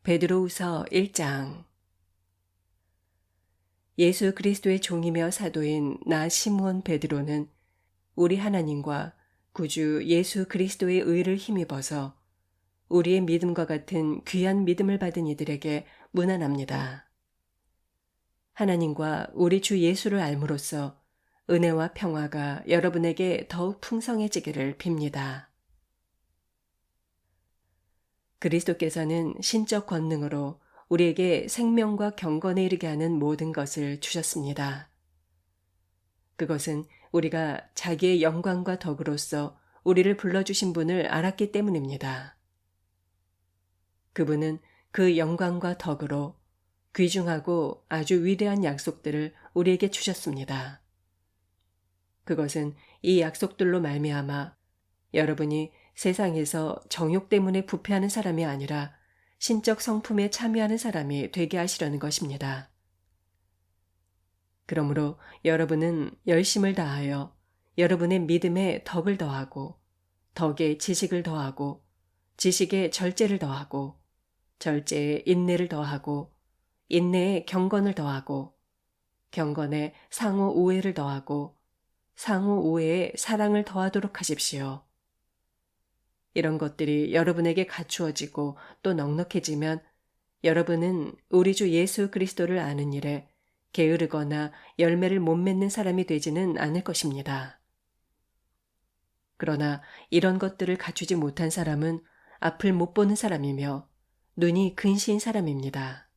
베드로후서 1장. 예수 그리스도의 종이며 사도인 나 시므온 베드로는 우리 하나님과 구주 예수 그리스도의 의를 힘입어서 우리의 믿음과 같은 귀한 믿음을 받은 이들에게 문안합니다. 하나님과 우리 주 예수를 알므로써 은혜와 평화가 여러분에게 더욱 풍성해지기를 빕니다. 그리스도께서는 신적 권능으로 우리에게 생명과 경건에 이르게 하는 모든 것을 주셨습니다. 그것은 우리가 자기의 영광과 덕으로서 우리를 불러주신 분을 알았기 때문입니다. 그분은 그 영광과 덕으로 귀중하고 아주 위대한 약속들을 우리에게 주셨습니다. 그것은 이 약속들로 말미암아 여러분이 세상에서 정욕 때문에 부패하는 사람이 아니라 신적 성품에 참여하는 사람이 되게 하시려는 것입니다. 그러므로 여러분은 열심을 다하여 여러분의 믿음에 덕을 더하고, 덕에 지식을 더하고, 지식에 절제를 더하고, 절제에 인내를 더하고, 인내에 경건을 더하고, 경건에 상호 우애를 더하고, 상호 우애에 사랑을 더하도록 하십시오. 이런 것들이 여러분에게 갖추어지고 또 넉넉해지면 여러분은 우리 주 예수 그리스도를 아는 일에 게으르거나 열매를 못 맺는 사람이 되지는 않을 것입니다. 그러나 이런 것들을 갖추지 못한 사람은 앞을 못 보는 사람이며 눈이 근시인 사람입니다.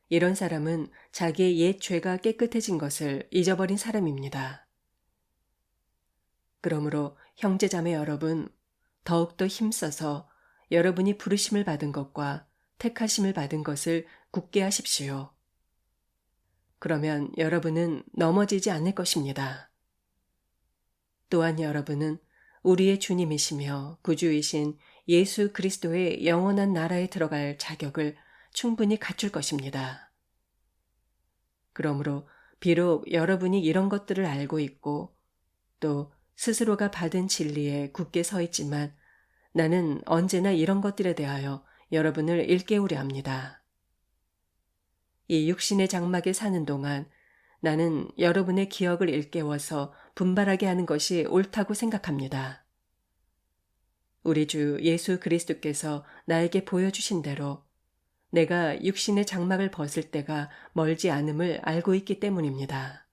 이런 사람은 자기의 옛 죄가 깨끗해진 것을 잊어버린 사람입니다. 그러므로 형제자매 여러분, 더욱더 힘써서 여러분이 부르심을 받은 것과 택하심을 받은 것을 굳게 하십시오. 그러면 여러분은 넘어지지 않을 것입니다. 또한 여러분은 우리의 주님이시며 구주이신 예수 그리스도의 영원한 나라에 들어갈 자격을 충분히 갖출 것입니다. 그러므로 비록 여러분이 이런 것들을 알고 있고 또 스스로가 받은 진리에 굳게 서 있지만 나는 언제나 이런 것들에 대하여 여러분을 일깨우려 합니다. 이 육신의 장막에 사는 동안 나는 여러분의 기억을 일깨워서 분발하게 하는 것이 옳다고 생각합니다. 우리 주 예수 그리스도께서 나에게 보여주신 대로 내가 육신의 장막을 벗을 때가 멀지 않음을 알고 있기 때문입니다.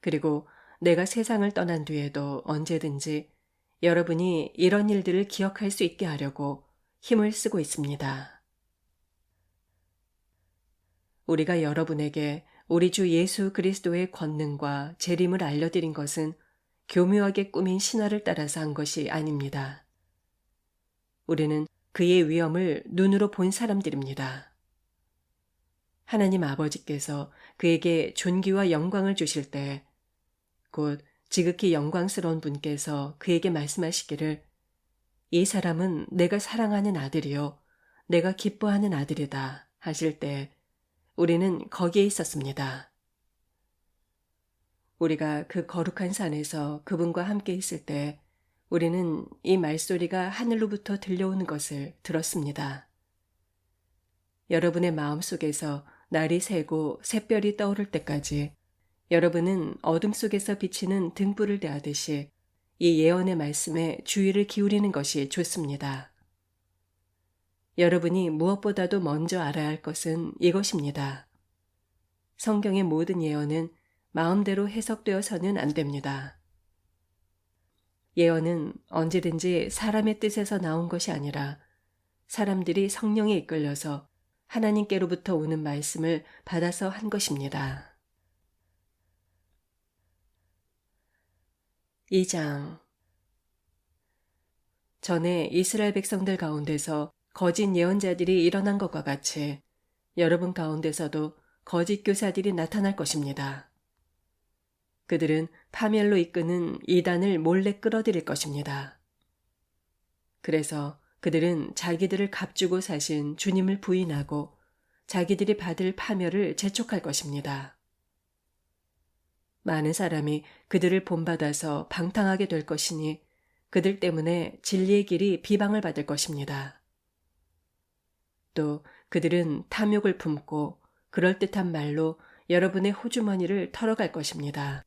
그리고 내가 세상을 떠난 뒤에도 언제든지 여러분이 이런 일들을 기억할 수 있게 하려고 힘을 쓰고 있습니다. 우리가 여러분에게 우리 주 예수 그리스도의 권능과 재림을 알려드린 것은 교묘하게 꾸민 신화를 따라서 한 것이 아닙니다. 우리는 그의 위엄을 눈으로 본 사람들입니다. 하나님 아버지께서 그에게 존귀와 영광을 주실 때 곧 지극히 영광스러운 분께서 그에게 말씀하시기를 이 사람은 내가 사랑하는 아들이요 내가 기뻐하는 아들이다 하실 때 우리는 거기에 있었습니다. 우리가 그 거룩한 산에서 그분과 함께 있을 때 우리는 이 말소리가 하늘로부터 들려오는 것을 들었습니다. 여러분의 마음속에서 날이 새고 샛별이 떠오를 때까지 여러분은 어둠 속에서 비치는 등불을 대하듯이 이 예언의 말씀에 주의를 기울이는 것이 좋습니다. 여러분이 무엇보다도 먼저 알아야 할 것은 이것입니다. 성경의 모든 예언은 마음대로 해석되어서는 안 됩니다. 예언은 언제든지 사람의 뜻에서 나온 것이 아니라 사람들이 성령에 이끌려서 하나님께로부터 오는 말씀을 받아서 한 것입니다. 2장. 전에 이스라엘 백성들 가운데서 거짓 예언자들이 일어난 것과 같이 여러분 가운데서도 거짓 교사들이 나타날 것입니다. 그들은 파멸로 이끄는 이단을 몰래 끌어들일 것입니다. 그래서 그들은 자기들을 값주고 사신 주님을 부인하고 자기들이 받을 파멸을 재촉할 것입니다. 많은 사람이 그들을 본받아서 방탕하게 될 것이니 그들 때문에 진리의 길이 비방을 받을 것입니다. 또 그들은 탐욕을 품고 그럴듯한 말로 여러분의 호주머니를 털어갈 것입니다.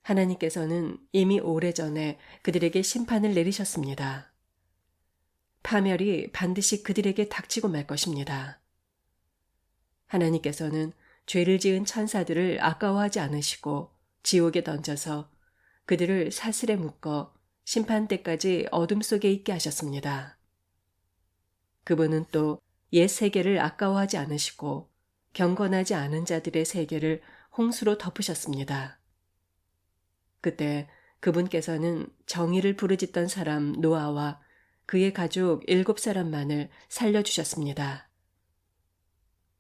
하나님께서는 이미 오래전에 그들에게 심판을 내리셨습니다. 파멸이 반드시 그들에게 닥치고 말 것입니다. 하나님께서는 죄를 지은 천사들을 아까워하지 않으시고 지옥에 던져서 그들을 사슬에 묶어 심판 때까지 어둠 속에 있게 하셨습니다. 그분은 또 옛 세계를 아까워하지 않으시고 경건하지 않은 자들의 세계를 홍수로 덮으셨습니다. 그때 그분께서는 정의를 부르짖던 사람 노아와 그의 가족 7사람만을 살려주셨습니다.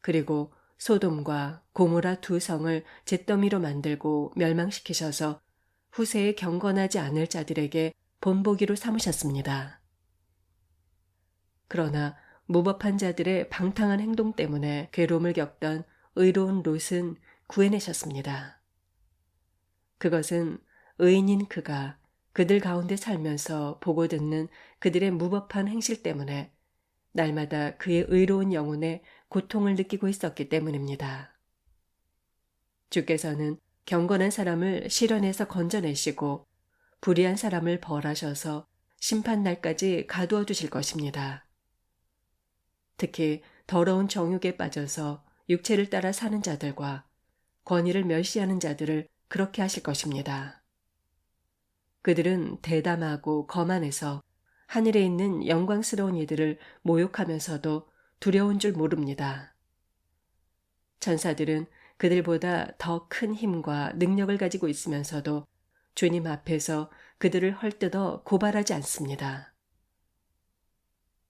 그리고 소돔과 고모라 2성을 잿더미로 만들고 멸망시키셔서 후세에 경건하지 않을 자들에게 본보기로 삼으셨습니다. 그러나 무법한 자들의 방탕한 행동 때문에 괴로움을 겪던 의로운 롯은 구해내셨습니다. 그것은 의인인 그가 그들 가운데 살면서 보고 듣는 그들의 무법한 행실 때문에 날마다 그의 의로운 영혼에 고통을 느끼고 있었기 때문입니다. 주께서는 경건한 사람을 시련에서 건져내시고 불의한 사람을 벌하셔서 심판날까지 가두어 두실 것입니다. 특히 더러운 정욕에 빠져서 육체를 따라 사는 자들과 권위를 멸시하는 자들을 그렇게 하실 것입니다. 그들은 대담하고 거만해서 하늘에 있는 영광스러운 이들을 모욕하면서도 두려운 줄 모릅니다. 천사들은 그들보다 더 큰 힘과 능력을 가지고 있으면서도 주님 앞에서 그들을 헐뜯어 고발하지 않습니다.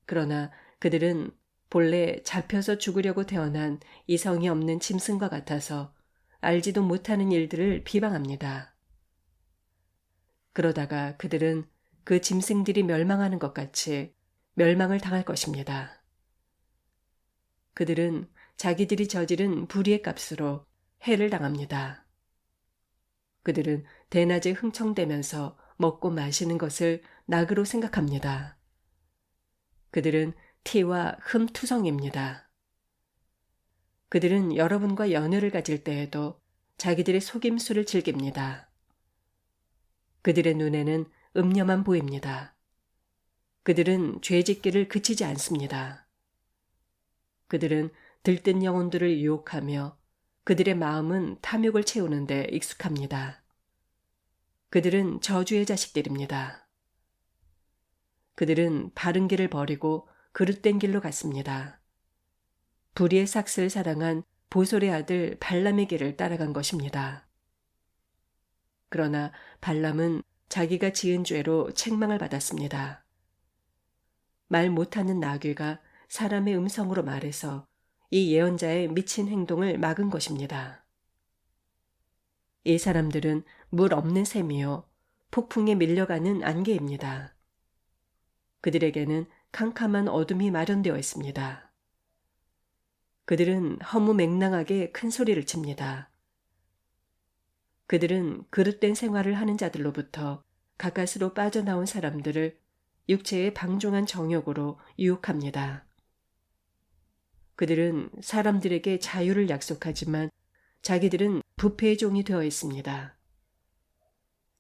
그러나 그들은 본래 잡혀서 죽으려고 태어난 이성이 없는 짐승과 같아서 알지도 못하는 일들을 비방합니다. 그러다가 그들은 그 짐승들이 멸망하는 것 같이 멸망을 당할 것입니다. 그들은 자기들이 저지른 불의의 값으로 해를 당합니다. 그들은 대낮에 흥청대면서 먹고 마시는 것을 낙으로 생각합니다. 그들은 티와 흠투성입니다. 그들은 여러분과 연애를 가질 때에도 자기들의 속임수를 즐깁니다. 그들의 눈에는 음녀만 보입니다. 그들은 죄짓기를 그치지 않습니다. 그들은 들뜬 영혼들을 유혹하며 그들의 마음은 탐욕을 채우는데 익숙합니다. 그들은 저주의 자식들입니다. 그들은 바른 길을 버리고 그릇된 길로 갔습니다. 불의의 삭스를 사랑한 보솔의 아들 발람의 길을 따라간 것입니다. 그러나 발람은 자기가 지은 죄로 책망을 받았습니다. 말 못하는 나귀가 사람의 음성으로 말해서 이 예언자의 미친 행동을 막은 것입니다. 이 사람들은 물 없는 샘이요 폭풍에 밀려가는 안개입니다. 그들에게는 캄캄한 어둠이 마련되어 있습니다. 그들은 허무맹랑하게 큰 소리를 칩니다. 그들은 그릇된 생활을 하는 자들로부터 가까스로 빠져나온 사람들을 육체의 방종한 정욕으로 유혹합니다. 그들은 사람들에게 자유를 약속하지만 자기들은 부패의 종이 되어 있습니다.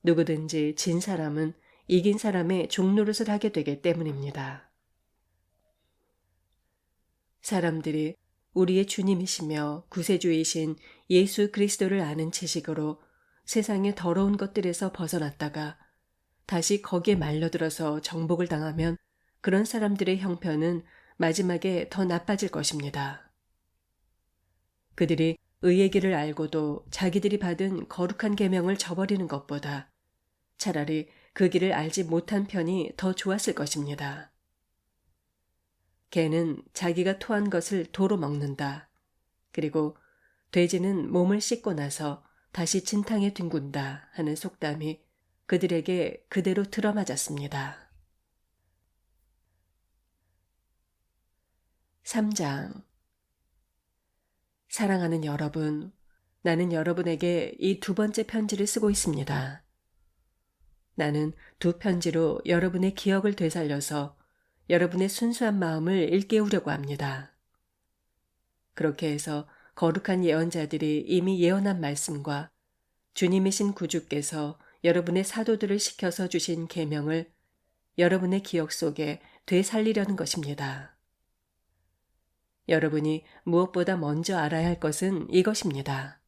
누구든지 진 사람은 이긴 사람의 종노릇을 하게 되기 때문입니다. 사람들이 우리의 주님이시며 구세주이신 예수 그리스도를 아는 지식으로 세상의 더러운 것들에서 벗어났다가 다시 거기에 말려들어서 정복을 당하면 그런 사람들의 형편은 마지막에 더 나빠질 것입니다. 그들이 의의 길을 알고도 자기들이 받은 거룩한 계명을 저버리는 것보다 차라리 그 길을 알지 못한 편이 더 좋았을 것입니다. 개는 자기가 토한 것을 도로 먹는다. 그리고 돼지는 몸을 씻고 나서 다시 진탕에 뒹군다 하는 속담이 그들에게 그대로 들어맞았습니다. 3장. 사랑하는 여러분, 나는 여러분에게 이 2번째 편지를 쓰고 있습니다. 나는 2편지로 여러분의 기억을 되살려서 여러분의 순수한 마음을 일깨우려고 합니다. 그렇게 해서 거룩한 예언자들이 이미 예언한 말씀과 주님이신 구주께서 여러분의 사도들을 시켜서 주신 계명을 여러분의 기억 속에 되살리려는 것입니다. 여러분이 무엇보다 먼저 알아야 할 것은 이것입니다.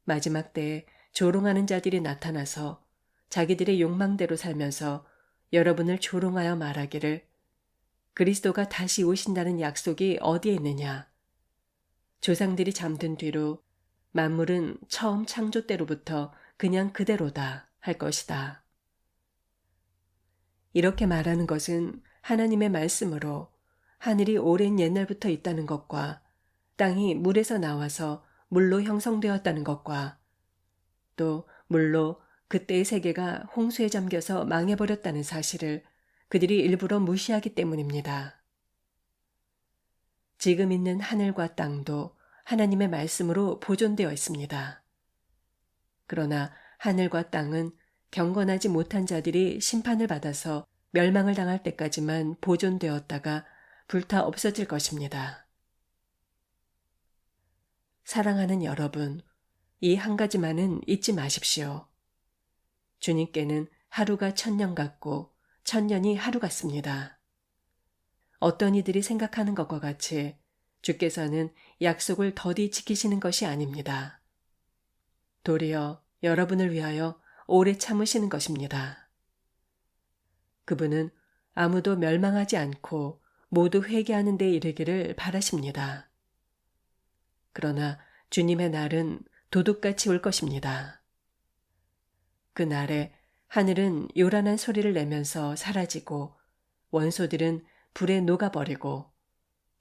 마지막 때에 조롱하는 자들이 나타나서 자기들의 욕망대로 살면서 여러분을 조롱하여 말하기를 그리스도가 다시 오신다는 약속이 어디에 있느냐? 조상들이 잠든 뒤로 만물은 처음 창조 때로부터 그냥 그대로다 할 것이다. 이렇게 말하는 것은 하나님의 말씀으로 하늘이 오랜 옛날부터 있다는 것과 땅이 물에서 나와서 물로 형성되었다는 것과 또 물로 그때의 세계가 홍수에 잠겨서 망해버렸다는 사실을 그들이 일부러 무시하기 때문입니다. 지금 있는 하늘과 땅도 하나님의 말씀으로 보존되어 있습니다. 그러나 하늘과 땅은 경건하지 못한 자들이 심판을 받아서 멸망을 당할 때까지만 보존되었다가 불타 없어질 것입니다. 사랑하는 여러분, 이 한 가지만은 잊지 마십시오. 주님께는 하루가 1000년 같고 1000년이 하루 같습니다. 어떤 이들이 생각하는 것과 같이 주께서는 약속을 더디 지키시는 것이 아닙니다. 도리어 여러분을 위하여 오래 참으시는 것입니다. 그분은 아무도 멸망하지 않고 모두 회개하는 데 이르기를 바라십니다. 그러나 주님의 날은 도둑같이 올 것입니다. 그 날에 하늘은 요란한 소리를 내면서 사라지고 원소들은 불에 녹아버리고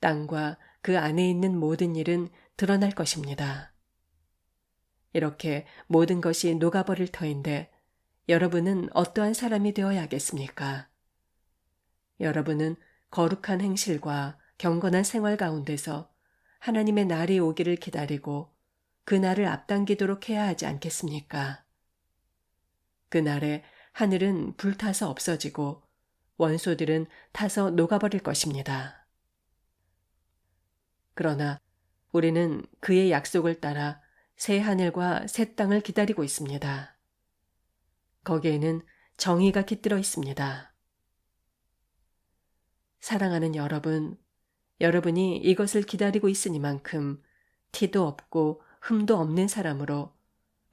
땅과 그 안에 있는 모든 일은 드러날 것입니다. 이렇게 모든 것이 녹아버릴 터인데 여러분은 어떠한 사람이 되어야겠습니까? 여러분은 거룩한 행실과 경건한 생활 가운데서 하나님의 날이 오기를 기다리고 그 날을 앞당기도록 해야 하지 않겠습니까? 그날에 하늘은 불타서 없어지고 원소들은 타서 녹아버릴 것입니다. 그러나 우리는 그의 약속을 따라 새 하늘과 새 땅을 기다리고 있습니다. 거기에는 정의가 깃들어 있습니다. 사랑하는 여러분, 여러분이 이것을 기다리고 있으니만큼 티도 없고 흠도 없는 사람으로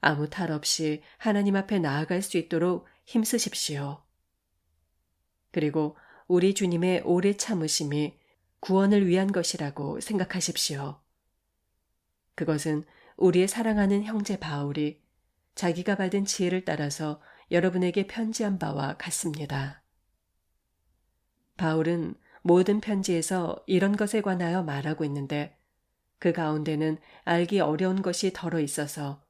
아무 탈 없이 하나님 앞에 나아갈 수 있도록 힘쓰십시오. 그리고 우리 주님의 오래 참으심이 구원을 위한 것이라고 생각하십시오. 그것은 우리의 사랑하는 형제 바울이 자기가 받은 지혜를 따라서 여러분에게 편지한 바와 같습니다. 바울은 모든 편지에서 이런 것에 관하여 말하고 있는데 그 가운데는 알기 어려운 것이 덜어 있어서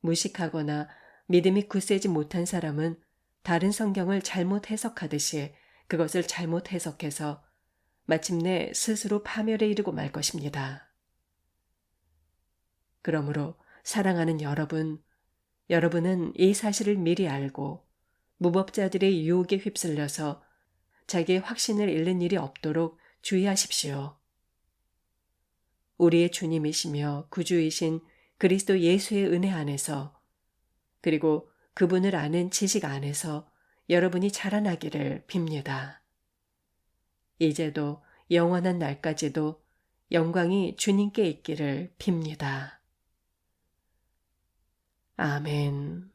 무식하거나 믿음이 굳세지 못한 사람은 다른 성경을 잘못 해석하듯이 그것을 잘못 해석해서 마침내 스스로 파멸에 이르고 말 것입니다. 그러므로 사랑하는 여러분, 여러분은 이 사실을 미리 알고 무법자들의 유혹에 휩쓸려서 자기의 확신을 잃는 일이 없도록 주의하십시오. 우리의 주님이시며 구주이신 그리스도 예수의 은혜 안에서 그리고 그분을 아는 지식 안에서 여러분이 자라나기를 빕니다. 이제도 영원한 날까지도 영광이 주님께 있기를 빕니다. 아멘.